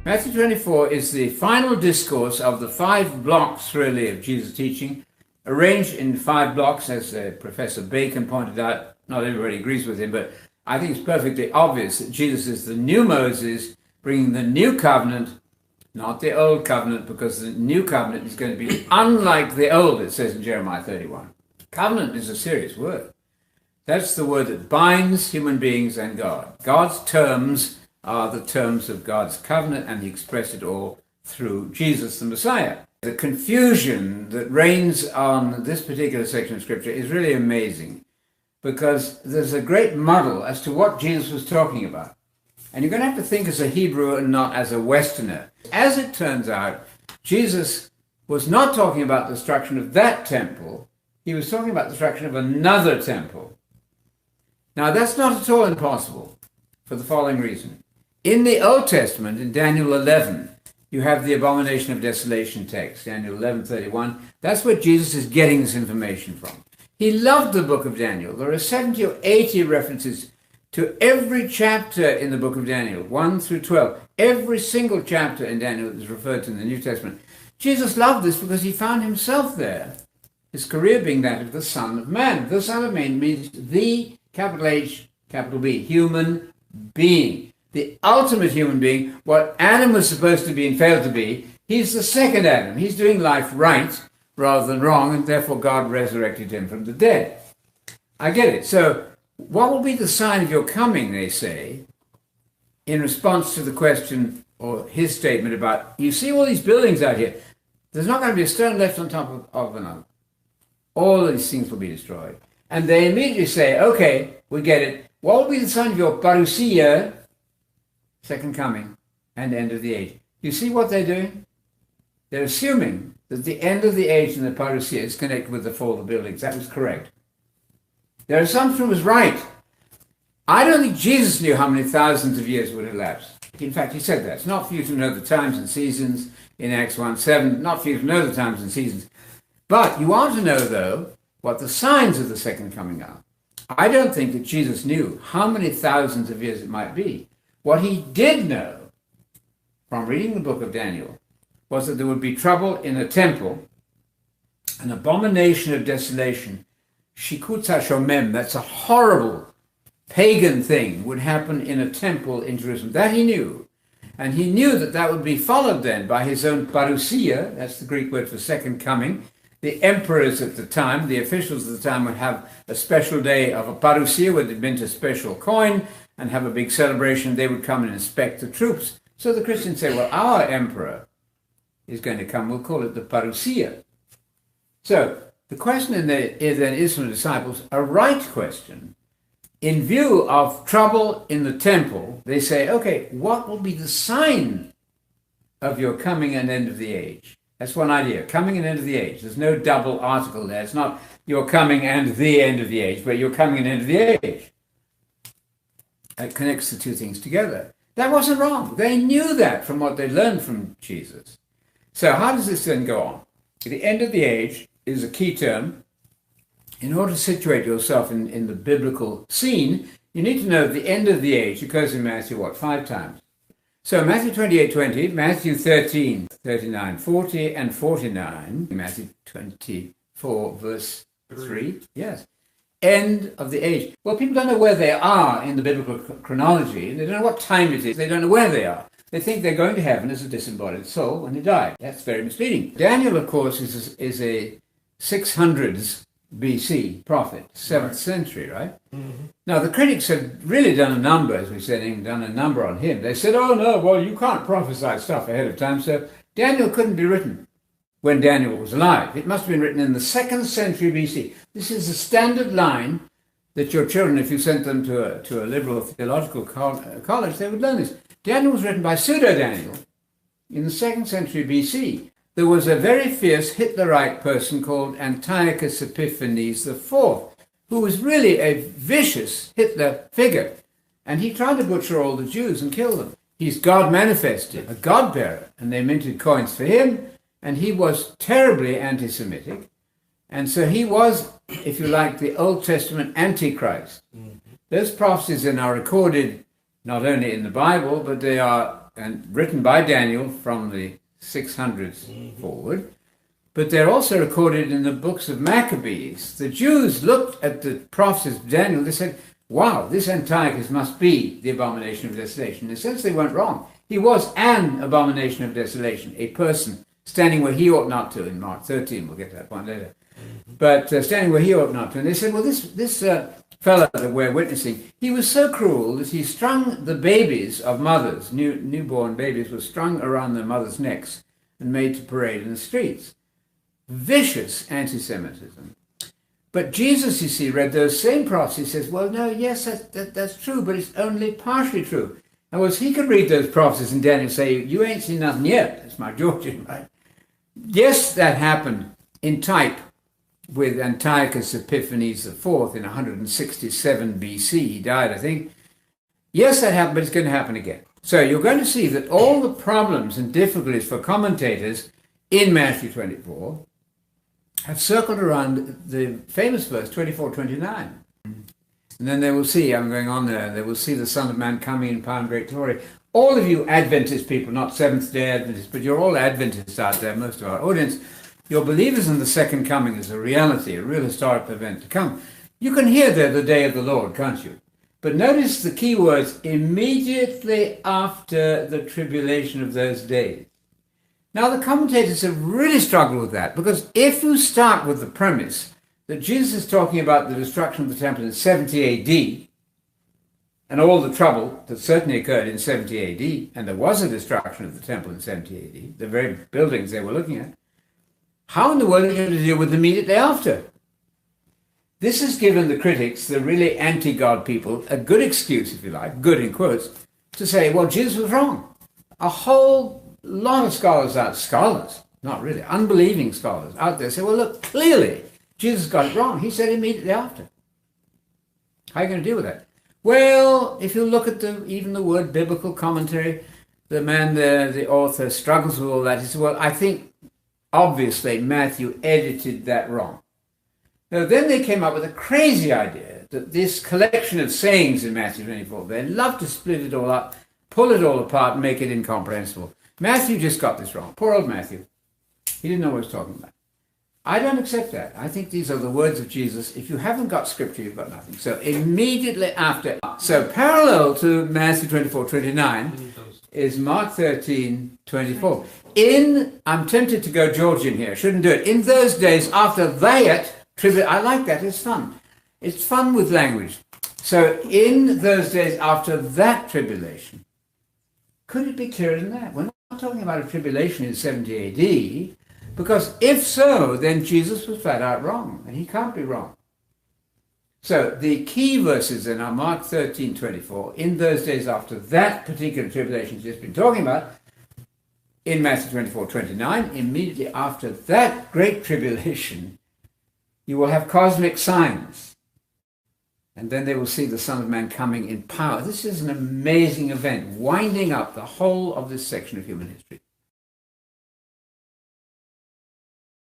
Matthew 24 is the final discourse of the 5 blocks, really, of Jesus' teaching, arranged in 5 blocks, as Professor Bacon pointed out. Not everybody agrees with him, but I think it's perfectly obvious that Jesus is the new Moses, bringing the new covenant, not the old covenant, because the new covenant is going to be unlike the old, it says in Jeremiah 31. Covenant is a serious word. That's the word that binds human beings and God. God's terms are the terms of God's covenant, and he expressed it all through Jesus the Messiah. The confusion that reigns on this particular section of Scripture is really amazing, because there's a great muddle as to what Jesus was talking about. And you're going to have to think as a Hebrew and not as a Westerner. As it turns out, Jesus was not talking about the destruction of that temple. He was talking about the destruction of another temple. Now, that's not at all impossible for the following reason. In the Old Testament, in Daniel 11, you have the abomination of desolation text, Daniel 11:31. That's where Jesus is getting this information from. He loved the book of Daniel. There are 70 or 80 references to every chapter in the book of Daniel, 1 through 12. Every single chapter in Daniel is referred to in the New Testament. Jesus loved this because he found himself there, his career being that of the Son of Man. The Son of Man means the, capital H, capital B, human being. The ultimate human being, what Adam was supposed to be and failed to be. He's the second Adam. He's doing life right rather than wrong, and therefore God resurrected him from the dead. I get it. So what will be the sign of your coming, they say, in response to the question or his statement about, you see all these buildings out here, there's not going to be a stone left on top of another. All of these things will be destroyed. And they immediately say, okay, we get it. What will be the sign of your parousia, second coming, and end of the age? You see what they're doing? They're assuming that the end of the age and the parousia is connected with the fall of the buildings. That was correct. Their assumption was right. I don't think Jesus knew how many thousands of years would elapse. In fact, he said that. It's not for you to know the times and seasons in Acts 1:7, not for you to know the times and seasons. But you want to know, though, what the signs of the second coming are. I don't think that Jesus knew how many thousands of years it might be. What he did know from reading the book of Daniel was that there would be trouble in a temple, an abomination of desolation. Shikutza Shomem, that's a horrible pagan thing, would happen in a temple in Jerusalem. That he knew. And he knew that that would be followed then by his own parousia, that's the Greek word for second coming. The emperors at the time, the officials at the time, would have a special day of a parousia where they'd mint a special coin and have a big celebration. They would come and inspect the troops. So the Christians say, well, our emperor is going to come. We'll call it the parousia. So the question then is from the disciples a right question. In view of trouble in the temple, they say, okay, what will be the sign of your coming and end of the age? That's one idea, coming and end of the age. There's no double article there. It's not your coming and the end of the age, but your coming and end of the age. That connects the two things together. That wasn't wrong. They knew that from what they learned from Jesus. So how does this then go on? The end of the age is a key term. In order to situate yourself in the biblical scene, you need to know the end of the age occurs in Matthew, 5 times? So Matthew 28:20, Matthew 13:39, 40, and 49, Matthew 24, verse 3, yes. End of the age. Well, people don't know where they are in the biblical chronology, and they don't know what time it is. They don't know where they are. They think they're going to heaven as a disembodied soul when they die. That's very misleading. Daniel, of course, is a 600s BC prophet, 7th century, right? Mm-hmm. Now, the critics have really done a number, as we said, done a number on him. They said, oh, no, well, you can't prophesy stuff ahead of time, so Daniel couldn't be written when Daniel was alive. It must have been written in the 2nd century BC. This is the standard line that your children, if you sent them to a liberal theological college, they would learn this. Daniel was written by Pseudo-Daniel in the 2nd century BC. There was a very fierce Hitlerite person called Antiochus Epiphanes IV, who was really a vicious Hitler figure. And he tried to butcher all the Jews and kill them. He's God manifested, a God-bearer, and they minted coins for him, and he was terribly anti-Semitic. And so he was, if you like, the Old Testament Antichrist. Mm-hmm. Those prophecies then are recorded not only in the Bible, but they are and written by Daniel from the 600s forward, but they're also recorded in the books of Maccabees. The Jews looked at the prophecies of Daniel, they said, wow, this Antiochus must be the abomination of desolation. In a sense, they weren't wrong. He was an abomination of desolation, a person standing where he ought not to, in Mark 13, we'll get to that point later. But standing where he ought not to. And they said, well, this fellow that we're witnessing, he was so cruel that he strung the babies of mothers, newborn babies, were strung around their mothers' necks and made to parade in the streets. Vicious anti-Semitism. But Jesus, you see, read those same prophecies. He says, well, no, yes, that's true, but it's only partially true. In other words, he could read those prophecies in Daniel and say, you ain't seen nothing yet. That's my Georgian, right? Yes, that happened in type with Antiochus Epiphanes IV in 167 BC. He died, I think. Yes, that happened, but it's going to happen again. So you're going to see that all the problems and difficulties for commentators in Matthew 24 have circled around the famous verse 24-29. And then they will see, I'm going on there, they will see the Son of Man coming in power and great glory. All of you Adventist people, not Seventh-day Adventists, but you're all Adventists out there, most of our audience, you're believers in the second coming as a reality, a real historical event to come. You can hear there the day of the Lord, can't you? But notice the key words, immediately after the tribulation of those days. Now, the commentators have really struggled with that, because if you start with the premise that Jesus is talking about the destruction of the temple in 70 AD, and all the trouble that certainly occurred in 70 AD, and there was a destruction of the temple in 70 AD, the very buildings they were looking at, how in the world are you going to deal with immediately after? This has given the critics, the really anti-God people, a good excuse, if you like, good in quotes, to say, well, Jesus was wrong. A whole lot of scholars, not really, unbelieving scholars out there say, well, look, clearly Jesus got it wrong. He said immediately after. How are you going to deal with that? Well, if you look at even the word biblical commentary, the man there, the author, struggles with all that. He said, well, I think obviously Matthew edited that wrong. Now, then they came up with a crazy idea that this collection of sayings in Matthew 24, they love to split it all up, pull it all apart, and make it incomprehensible. Matthew just got this wrong. Poor old Matthew. He didn't know what he was talking about. I don't accept that. I think these are the words of Jesus. If you haven't got scripture, you've got nothing. So immediately after, so parallel to Matthew 24-29 is Mark 13-24. I'm tempted to go Georgian here. Shouldn't do it. In those days after that, I like that. It's fun. It's fun with language. So in those days after that tribulation, could it be clearer than that? We're not talking about a tribulation in 70 AD, because if so, then Jesus was flat out wrong, and he can't be wrong. So the key verses in our Mark 13:24, in those days after that particular tribulation he's just been talking about, in Matthew 24:29, immediately after that great tribulation, you will have cosmic signs. And then they will see the Son of Man coming in power. This is an amazing event, winding up the whole of this section of human history.